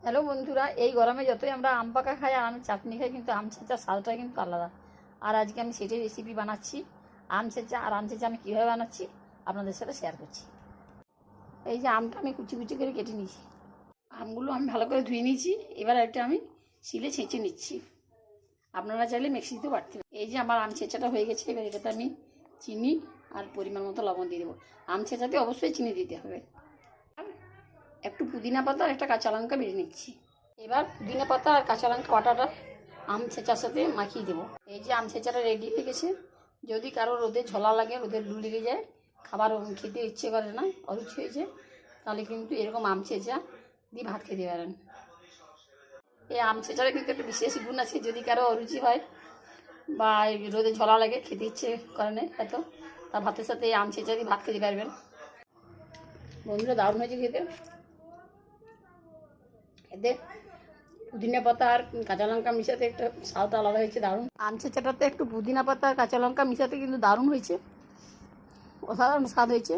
Hello বন্ধুরা, এই গরমে যতই আমরা আম পাকা খাই আর আমি চাটনি খাই, কিন্তু আম ছেঁচার স্বাদটা কিন্তু আলাদা। আর আজকে আমি সেটাই রেসিপি বানাচ্ছি। আম ছেঁচা আর আম ছেঁচা আমি কীভাবে বানাচ্ছি আপনাদের সাথে শেয়ার করছি। এই যে আমটা আমি কুচি কুচি করে কেটে নিয়েছি, আমগুলো আমি ভালো করে ধুয়ে নিয়েছি। এবার একটা আমি শিলে ছেঁচে নিচ্ছি। আপনারা চাইলে মিক্সিতেও বাটতে পারেন। এই যে আমার আম ছেঁচাটা হয়ে গেছে। এবার এটাতে আমি চিনি আর পরিমাণ মতো লবণ দিয়ে দেবো। আম ছেঁচাতে অবশ্যই চিনি দিতে হবে। একটু পুদিনা পাতা আর একটা কাঁচা লঙ্কা বেটে নিচ্ছি। এবার পুদিনা পাতা আর কাঁচা লঙ্কা বাটাটা আম ছেঁচার সাথে মাখিয়ে দেবো। এই যে আম ছেঁচাটা রেডি হয়ে গেছে। যদি কারো রোদে ঝোলা লাগে, রোদের লু লেগে যায়, খাবার খেতে ইচ্ছে করে না, অরুচি হয়েছে, তাহলে কিন্তু এরকম আম ছেঁচা দিয়ে ভাত খেতে পারেন। এই আম ছেঁচাটা কিন্তু একটা বিশেষ গুণ আছে। যদি কারো অরুচি হয় বা রোদে ঝোলা লাগে, খেতে ইচ্ছে করে না এত, তা ভাতের সাথে এই আম ছেঁচা দিয়ে ভাত খেতে পারবেন। বন্ধুরা, দারুণ হয়েছে খেতে। এতে পুদিনা পাতা আর কাঁচা লঙ্কা মিশাতে একটা স্বাদ আলাদা হয়েছে, দারুণ। আম ছেঁচাটাতে একটু পুদিনা পাতা আর কাঁচা লঙ্কা মিশাতে কিন্তু দারুণ হয়েছে, অসাধারণ স্বাদ হয়েছে।